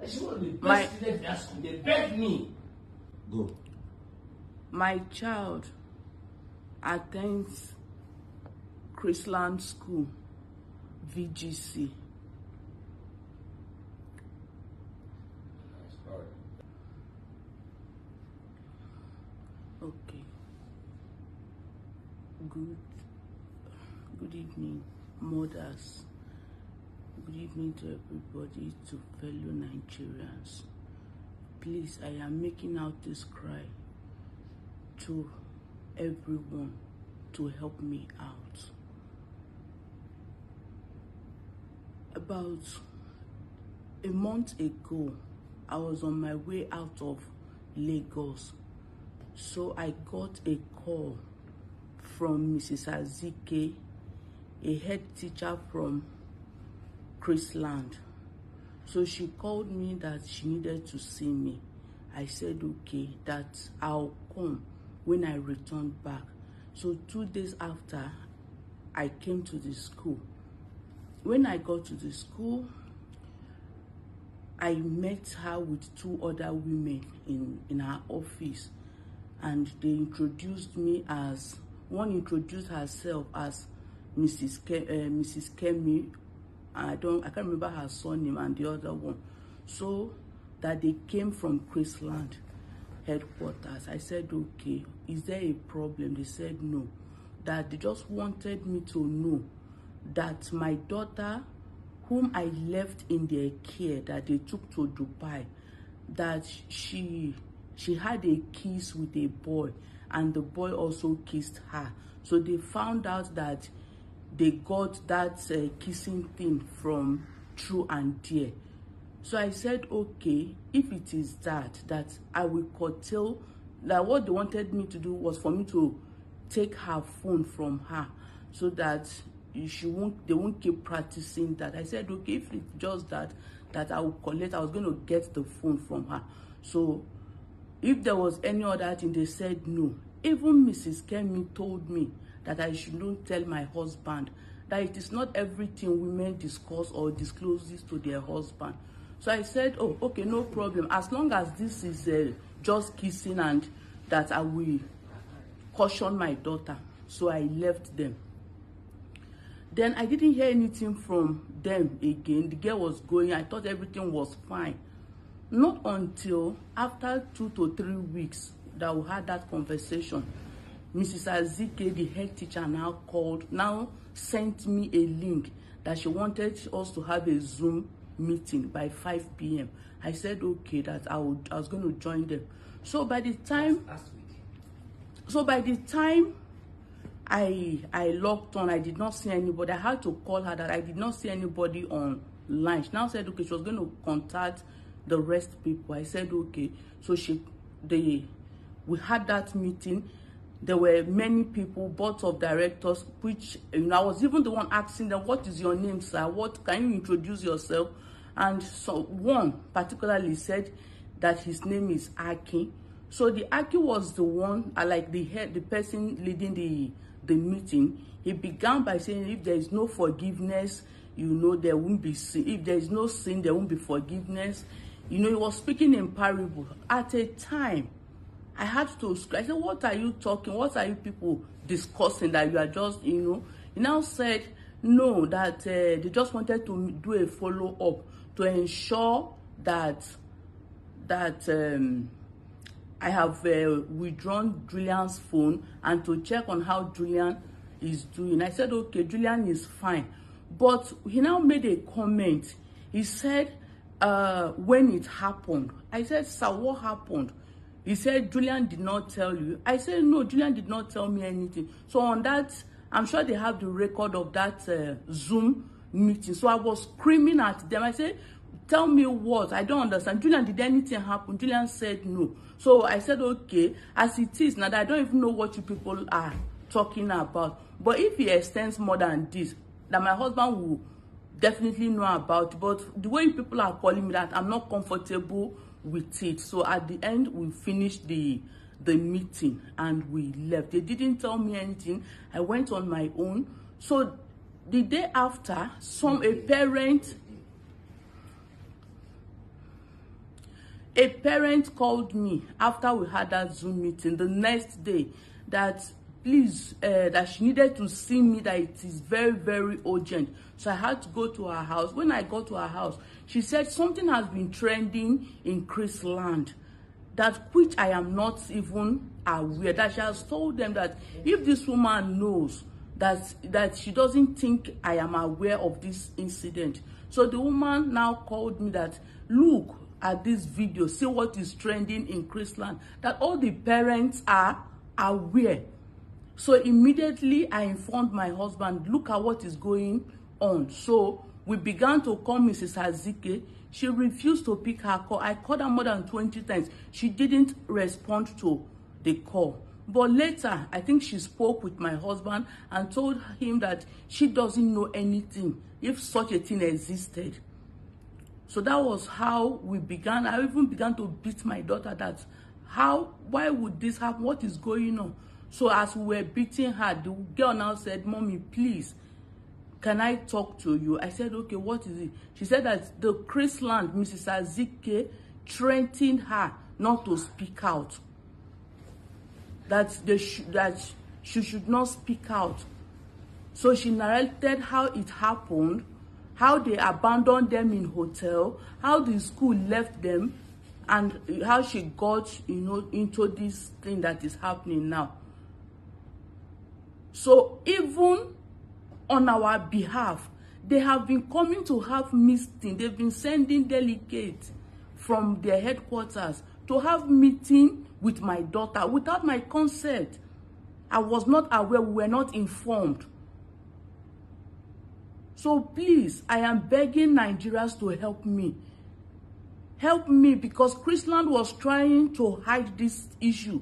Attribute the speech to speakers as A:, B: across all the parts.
A: She's one of the best students in that school. They begged me. Go.
B: My child attends Chrisland School, VGC. Okay. Good evening, mothers. Good evening to everybody, to fellow Nigerians. Please, I am making out this cry to everyone to help me out. About a month ago, I was on my way out of Lagos. So I got a call from Mrs. Azike, a head teacher from Chrisland. So she called me that she needed to see me. I said okay, that I'll come when I returned back. So 2 days after, I came to the school. When I got to the school, I met her with 2 other women in her office, and they introduced me as, one introduced herself as Mrs. Kemi. I can't remember her surname, and the other one. So that they came from Chrisland headquarters. I said, okay, is there a problem? They said no, that they just wanted me to know that my daughter, whom I left in their care, that they took to Dubai, that she had a kiss with a boy, and the boy also kissed her. So they found out that they got that kissing thing from True and Dear. So I said, okay, if it is that I will curtail, that what they wanted me to do was for me to take her phone from her, so that they won't keep practicing that. I said, okay, if it's just that I will collect, I was going to get the phone from her. So if there was any other thing, they said no. Even Mrs. Kemi told me that I should not tell my husband, that it is not everything women discuss or disclose this to their husband. So I said, oh, okay, no problem. As long as this is just kissing, and that I will caution my daughter. So I left them. Then I didn't hear anything from them again. The girl was going. I thought everything was fine. Not until after 2 to 3 weeks that we had that conversation, Mrs. Azike, the head teacher, now sent me a link that she wanted us to have a Zoom meeting by 5 p.m. I said okay, that I was going to join them. So by the time I logged on, I did not see anybody. I had to call her that I did not see anybody online. She now said okay, she was going to contact the rest people. I said okay. So we had that meeting. There were many people, boards of directors, which I was even the one asking them, what is your name, sir? What can you introduce yourself? And so one particularly said that his name is Aki. So the Aki was the one, like the person leading the meeting. He began by saying, if there is no forgiveness, there won't be sin. If there is no sin, there won't be forgiveness. He was speaking in parable. At a time, I had to scratch. I said, what are you talking? What are you people discussing that you are just, He now said, no, that they just wanted to do a follow-up to ensure that I have withdrawn Julian's phone, and to check on how Julian is doing. I said, okay, Julian is fine. But he now made a comment. He said, when it happened. I said, sir, what happened? He said, Julian did not tell you. I said, no, Julian did not tell me anything. So on that, I'm sure they have the record of that Zoom meeting. So I was screaming at them. I said, tell me what? I don't understand. Julian, did anything happen? Julian said no. So I said, okay, as it is now, I don't even know what you people are talking about. But if he extends more than this, that my husband will definitely know about. But the way people are calling me, that I'm not comfortable with it. So at the end, we finished the meeting and we left. They didn't tell me anything. I went on my own. So the day after, a parent A parent called me after we had that Zoom meeting the next day that please, that she needed to see me, that it is very, very urgent. So I had to go to her house. When I got to her house, she said something has been trending in Chrisland, that which I am not even aware, that she has told them that if this woman knows that she doesn't think I am aware of this incident. So the woman now called me that, look at this video, see what is trending in Chrisland, that all the parents are aware. So immediately I informed my husband, look at what is going on. So we began to call Mrs. Azike. She refused to pick her call. I called her more than 20 times. She didn't respond to the call. But later, I think she spoke with my husband and told him that she doesn't know anything if such a thing existed. So that was how we began. I even began to beat my daughter that, why would this happen? What is going on? So as we were beating her, the girl now said, Mommy, please, can I talk to you? I said, okay, what is it? She said that the Chrisland, Mrs. Azike, threatened her not to speak out. That she should not speak out. So she narrated how it happened, how they abandoned them in hotel, how the school left them, and how she got, into this thing that is happening now. So even on our behalf, they have been coming to have meeting. They've been sending delegates from their headquarters to have meeting with my daughter without my consent. I was not aware, we were not informed. So please, I am begging Nigerians to help me. Help me, because Chrisland was trying to hide this issue.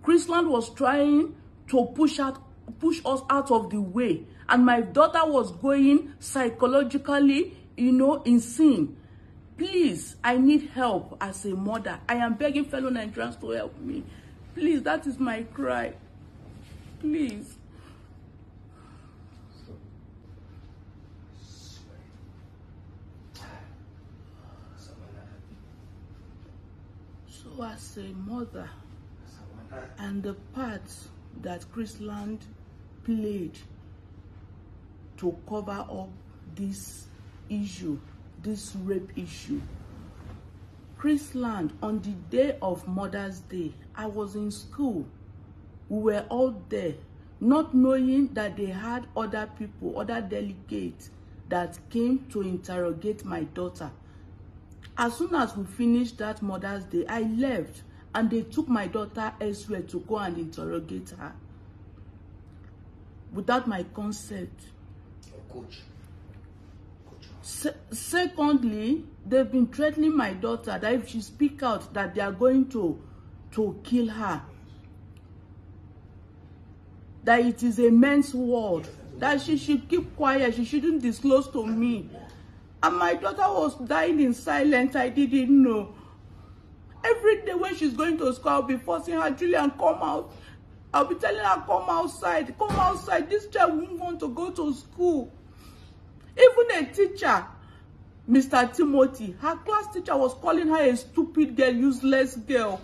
B: Chrisland was trying to push us out of the way. And my daughter was going psychologically, insane. Please, I need help as a mother. I am begging fellow Nigerians to help me. Please, that is my cry. Please. So as a mother, and the part that Chrisland played to cover up this issue, this rape issue. Chrisland, on the day of Mother's Day, I was in school. We were all there, not knowing that they had other people, other delegates that came to interrogate my daughter. As soon as we finished that Mother's Day, I left, and they took my daughter elsewhere to go and interrogate her without my consent.
A: Coach.
B: Secondly, they've been threatening my daughter that if she speaks out, that they are going to kill her. That it is a men's world. That she should keep quiet. She shouldn't disclose to me. And my daughter was dying in silence. I didn't know. Every day when she's going to school, I'll be forcing her, Julian, come out. I'll be telling her, come outside. Come outside. This child won't want to go to school. Even a teacher, Mr. Timothy, her class teacher was calling her a stupid girl, useless girl,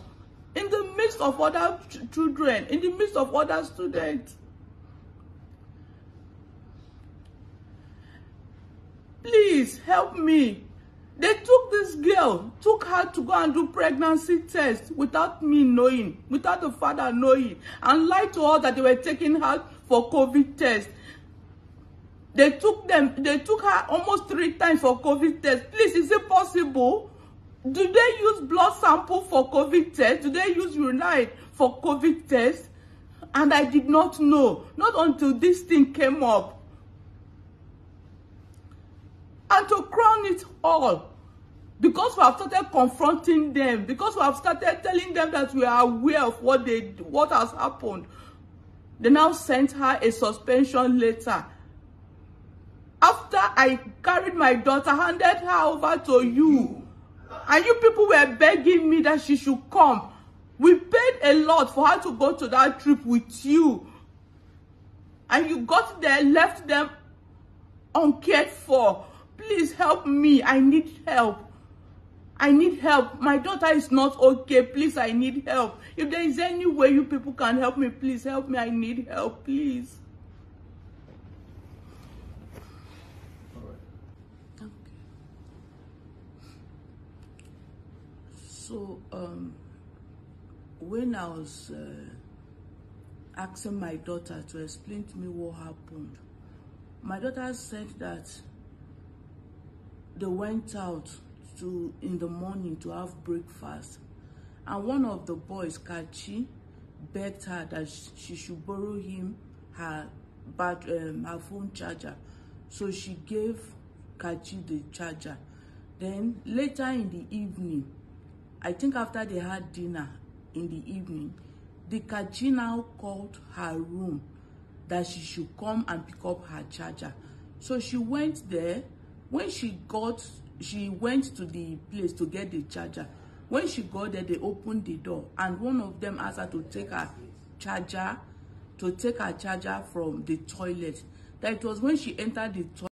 B: in the midst of other children, in the midst of other students. Please help me. They took this girl, took her to go and do pregnancy tests without me knowing, without the father knowing, and lied to her that they were taking her for COVID test. They took her almost 3 times for COVID test. Please, is it possible? Do they use blood sample for COVID test? Do they use urine for COVID test? And I did not know, not until this thing came up. And to crown it all, because we have started confronting them, because we have started telling them that we are aware of what has happened, they now sent her a suspension letter. After I carried my daughter, handed her over to you, and you people were begging me that she should come. We paid a lot for her to go to that trip with you. And you got there, left them uncared for. Please help me. I need help. I need help. My daughter is not okay. Please, I need help. If there is any way you people can help me, please help me. I need help, please.
A: All right.
B: Okay. So, when I was asking my daughter to explain to me what happened, my daughter said that they went out in the morning to have breakfast, and one of the boys, Kachi, begged her that she should borrow him her phone charger. So she gave Kachi the charger. Then later in the evening, I think after they had dinner in the evening, the Kachi now called her room that she should come and pick up her charger. So she went there. When she went to the place to get the charger. When she got there, they opened the door, and one of them asked her to take her charger from the toilet. That it was when she entered the toilet